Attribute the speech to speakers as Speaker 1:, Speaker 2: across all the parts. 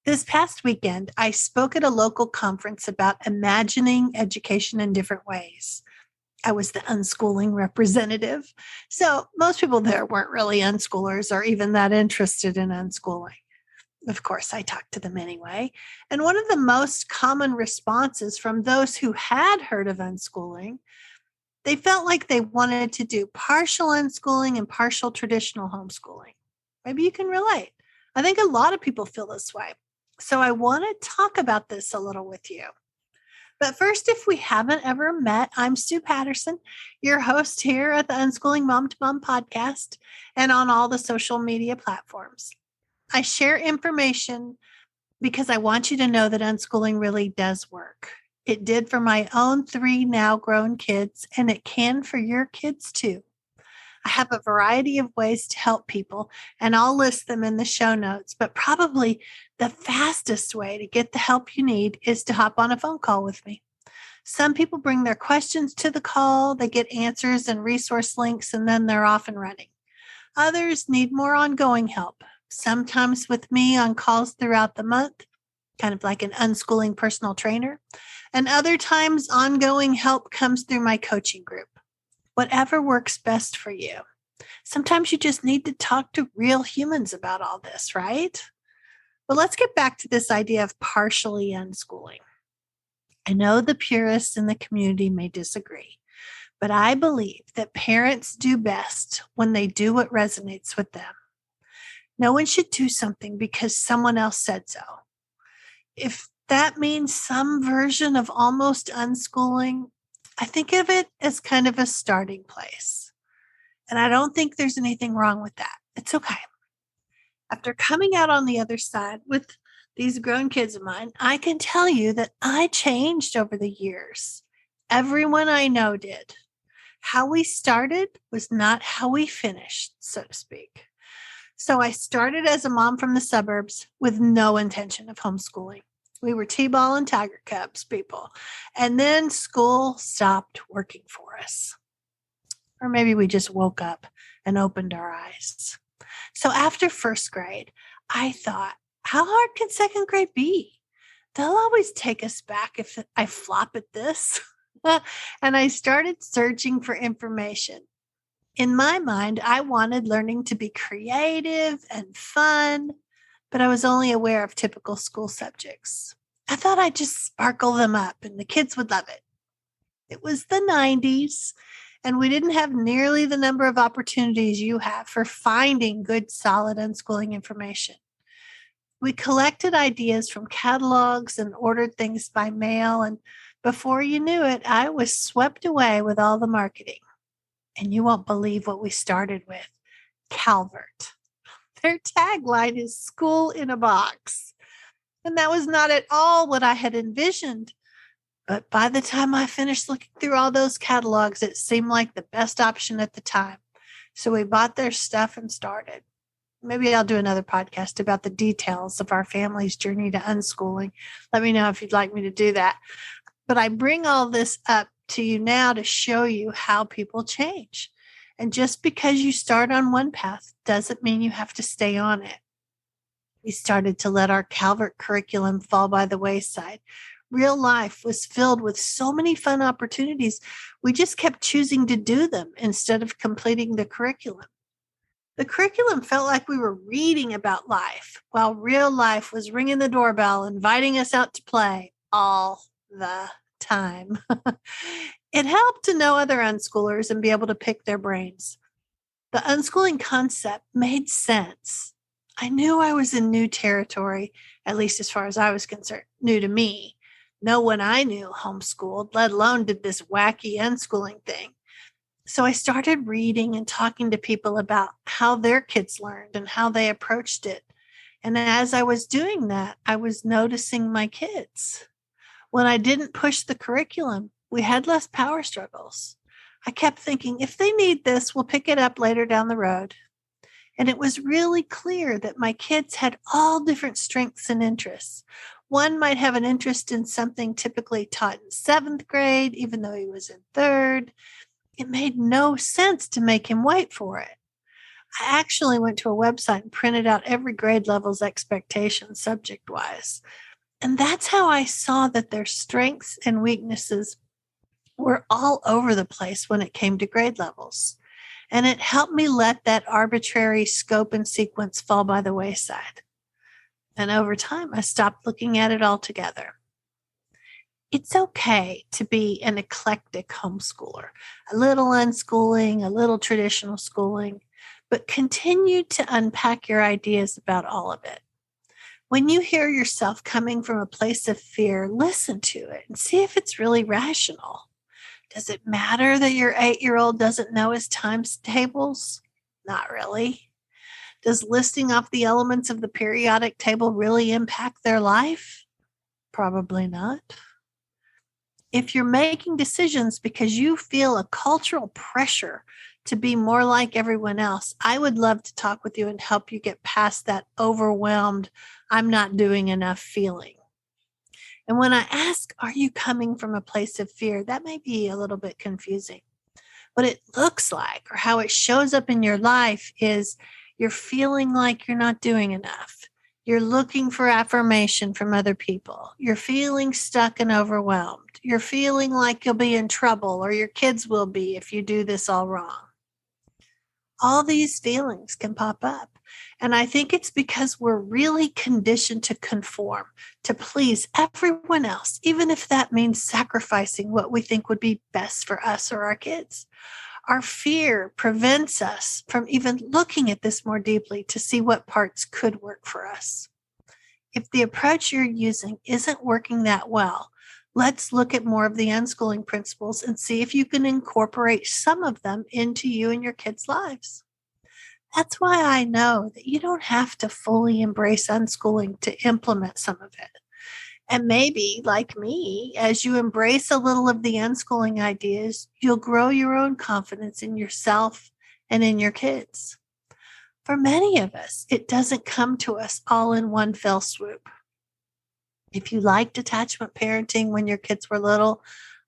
Speaker 1: This past weekend, I spoke at a local conference about imagining education in different ways. I was the unschooling representative. So most people there weren't really unschoolers or even that interested in unschooling. Of course, I talked to them anyway. And one of the most common responses from those who had heard of unschooling, they felt like they wanted to do partial unschooling and partial traditional homeschooling. Maybe you can relate. I think a lot of people feel this way. So I want to talk about this a little with you. But first, if we haven't ever met, I'm Sue Patterson, your host here at the Unschooling Mom to Mom podcast and on all the social media platforms. I share information because I want you to know that unschooling really does work. It did for my own 3 now grown kids, and it can for your kids too. I have a variety of ways to help people, and I'll list them in the show notes. But probably the fastest way to get the help you need is to hop on a phone call with me. Some people bring their questions to the call, they get answers and resource links, and then they're off and running. Others need more ongoing help, sometimes with me on calls throughout the month, kind of like an unschooling personal trainer. And other times, ongoing help comes through my coaching group. Whatever works best for you. Sometimes you just need to talk to real humans about all this, right? Well, let's get back to this idea of partially unschooling. I know the purists in the community may disagree, but I believe that parents do best when they do what resonates with them. No one should do something because someone else said so. If that means some version of almost unschooling, I think of it as kind of a starting place. And I don't think there's anything wrong with that. It's okay. After coming out on the other side with these grown kids of mine, I can tell you that I changed over the years. Everyone I know did. How we started was not how we finished, so to speak. So I started as a mom from the suburbs with no intention of homeschooling. We were T-ball and Tiger Cubs people. And then school stopped working for us. Or maybe we just woke up and opened our eyes. So after first grade, I thought, how hard can second grade be? They'll always take us back if I flop at this. And I started searching for information. In my mind, I wanted learning to be creative and fun, but I was only aware of typical school subjects. I thought I'd just sparkle them up and the kids would love it. It was the 90s, and we didn't have nearly the number of opportunities you have for finding good, solid unschooling information. We collected ideas from catalogs and ordered things by mail, and before you knew it, I was swept away with all the marketing. And you won't believe what we started with. Calvert. Their tagline is school in a box. And that was not at all what I had envisioned. But by the time I finished looking through all those catalogs, it seemed like the best option at the time. So we bought their stuff and started. Maybe I'll do another podcast about the details of our family's journey to unschooling. Let me know if you'd like me to do that. But I bring all this up to you now to show you how people change. And just because you start on one path doesn't mean you have to stay on it. We started to let our Calvert curriculum fall by the wayside. Real life was filled with so many fun opportunities. We just kept choosing to do them instead of completing the curriculum. The curriculum felt like we were reading about life, while real life was ringing the doorbell, inviting us out to play all the time. It helped to know other unschoolers and be able to pick their brains. The unschooling concept made sense. I knew I was in new territory, at least as far as I was concerned, new to me. No one I knew homeschooled, let alone did this wacky unschooling thing. So I started reading and talking to people about how their kids learned and how they approached it. And as I was doing that, I was noticing my kids. When I didn't push the curriculum, we had less power struggles. I kept thinking, if they need this, we'll pick it up later down the road. And it was really clear that my kids had all different strengths and interests. One might have an interest in something typically taught in 7th grade, even though he was in 3rd. It made no sense to make him wait for it. I actually went to a website and printed out every grade level's expectations subject-wise. And that's how I saw that their strengths and weaknesses were all over the place when it came to grade levels. And it helped me let that arbitrary scope and sequence fall by the wayside. And over time, I stopped looking at it altogether. It's okay to be an eclectic homeschooler, a little unschooling, a little traditional schooling, but continue to unpack your ideas about all of it. When you hear yourself coming from a place of fear, listen to it and see if it's really rational. Does it matter that your 8-year-old doesn't know his times tables? Not really. Does listing off the elements of the periodic table really impact their life? Probably not. If you're making decisions because you feel a cultural pressure to be more like everyone else, I would love to talk with you and help you get past that overwhelmed, I'm not doing enough feeling. And when I ask, are you coming from a place of fear? That may be a little bit confusing. What it looks like or how it shows up in your life is you're feeling like you're not doing enough. You're looking for affirmation from other people. You're feeling stuck and overwhelmed. You're feeling like you'll be in trouble or your kids will be if you do this all wrong. All these feelings can pop up. And I think it's because we're really conditioned to conform, to please everyone else, even if that means sacrificing what we think would be best for us or our kids. Our fear prevents us from even looking at this more deeply to see what parts could work for us. If the approach you're using isn't working that well, let's look at more of the unschooling principles and see if you can incorporate some of them into you and your kids' lives. That's why I know that you don't have to fully embrace unschooling to implement some of it. And maybe, like me, as you embrace a little of the unschooling ideas, you'll grow your own confidence in yourself and in your kids. For many of us, it doesn't come to us all in one fell swoop. If you liked attachment parenting when your kids were little,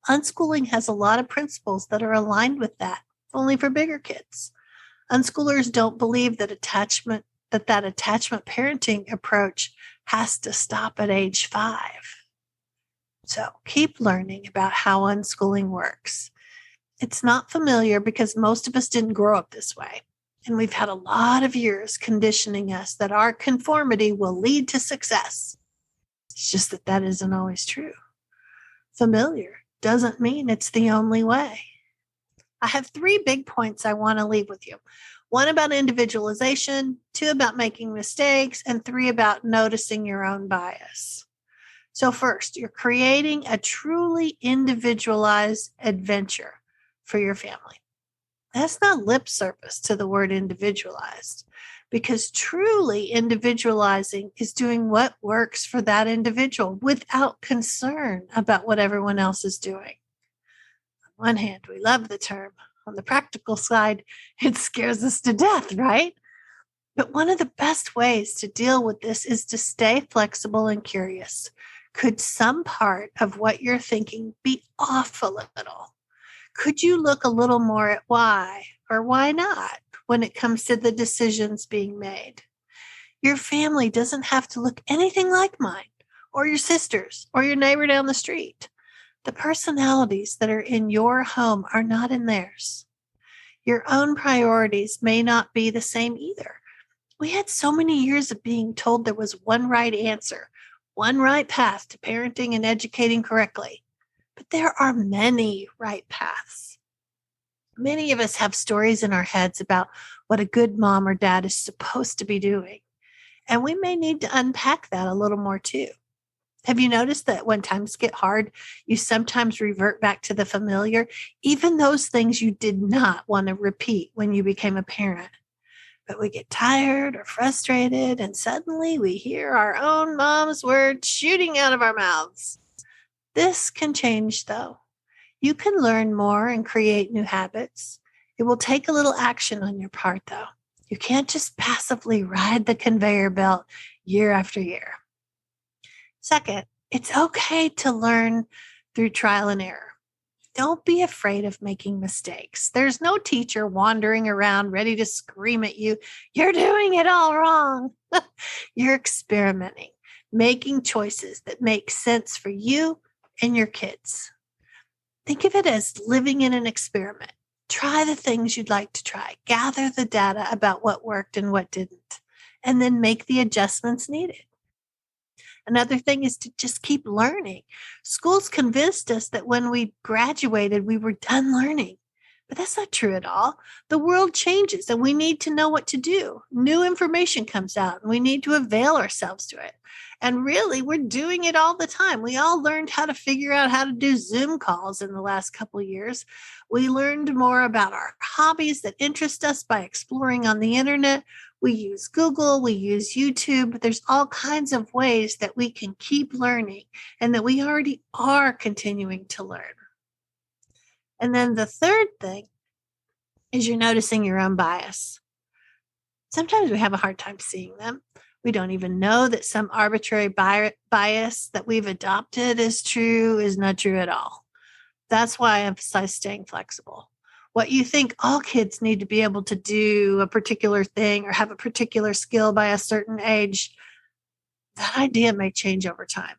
Speaker 1: unschooling has a lot of principles that are aligned with that, only for bigger kids. Unschoolers don't believe that attachment parenting approach has to stop at age 5. So keep learning about how unschooling works. It's not familiar because most of us didn't grow up this way. And we've had a lot of years conditioning us that our conformity will lead to success. It's just that isn't always true. Familiar doesn't mean it's the only way. I have 3 big points I want to leave with you. 1 about individualization, 2 about making mistakes, and 3 about noticing your own bias. So first, you're creating a truly individualized adventure for your family. That's not lip service to the word individualized, because truly individualizing is doing what works for that individual without concern about what everyone else is doing. On one hand, we love the term. On the practical side, it scares us to death, right? But one of the best ways to deal with this is to stay flexible and curious. Could some part of what you're thinking be off a little? Could you look a little more at why or why not when it comes to the decisions being made? Your family doesn't have to look anything like mine or your sister's or your neighbor down the street. The personalities that are in your home are not in theirs. Your own priorities may not be the same either. We had so many years of being told there was one right answer, one right path to parenting and educating correctly. But there are many right paths. Many of us have stories in our heads about what a good mom or dad is supposed to be doing. And we may need to unpack that a little more too. Have you noticed that when times get hard, you sometimes revert back to the familiar, even those things you did not want to repeat when you became a parent? But we get tired or frustrated, and suddenly we hear our own mom's words shooting out of our mouths. This can change, though. You can learn more and create new habits. It will take a little action on your part, though. You can't just passively ride the conveyor belt year after year. Second, it's okay to learn through trial and error. Don't be afraid of making mistakes. There's no teacher wandering around ready to scream at you, "You're doing it all wrong." You're experimenting, making choices that make sense for you and your kids. Think of it as living in an experiment. Try the things you'd like to try, gather the data about what worked and what didn't, and then make the adjustments needed. Another thing is to just keep learning. Schools convinced us that when we graduated, we were done learning. But that's not true at all. The world changes and we need to know what to do. New information comes out and we need to avail ourselves to it. And really, we're doing it all the time. We all learned how to figure out how to do Zoom calls in the last couple of years. We learned more about our hobbies that interest us by exploring on the internet. We use Google, we use YouTube. There's all kinds of ways that we can keep learning and that we already are continuing to learn. And then the third thing is you're noticing your own bias. Sometimes we have a hard time seeing them. We don't even know that some arbitrary bias that we've adopted is not true at all. That's why I emphasize staying flexible. What you think all kids need to be able to do a particular thing or have a particular skill by a certain age, that idea may change over time.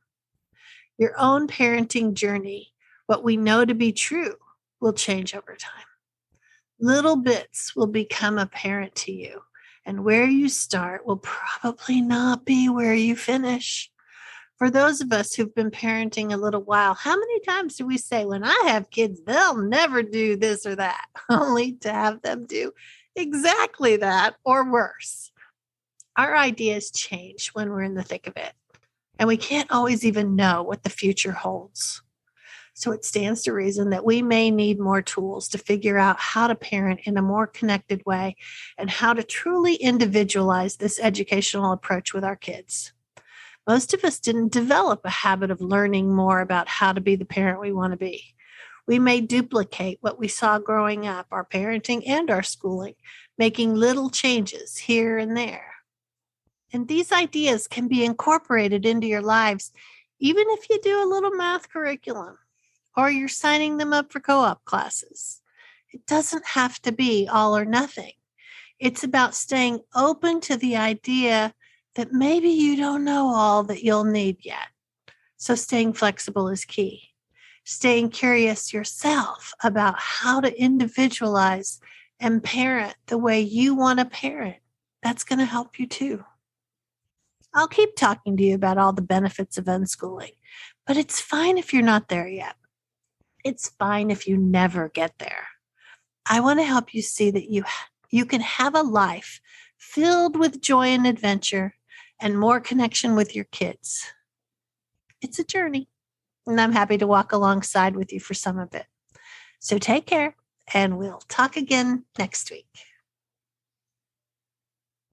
Speaker 1: Your own parenting journey, what we know to be true, will change over time. Little bits will become apparent to you, and where you start will probably not be where you finish. For those of us who've been parenting a little while, how many times do we say, when I have kids, they'll never do this or that, only to have them do exactly that or worse? Our ideas change when we're in the thick of it, and we can't always even know what the future holds. So it stands to reason that we may need more tools to figure out how to parent in a more connected way and how to truly individualize this educational approach with our kids. Most of us didn't develop a habit of learning more about how to be the parent we want to be. We may duplicate what we saw growing up, our parenting and our schooling, making little changes here and there. And these ideas can be incorporated into your lives, even if you do a little math curriculum or you're signing them up for co-op classes. It doesn't have to be all or nothing. It's about staying open to the idea that maybe you don't know all that you'll need yet. So staying flexible is key. Staying curious yourself about how to individualize and parent the way you want to parent. That's going to help you too. I'll keep talking to you about all the benefits of unschooling, but it's fine if you're not there yet. It's fine if you never get there. I want to help you see that you can have a life filled with joy and adventure and more connection with your kids. It's a journey, and I'm happy to walk alongside with you for some of it. So take care, and we'll talk again next week.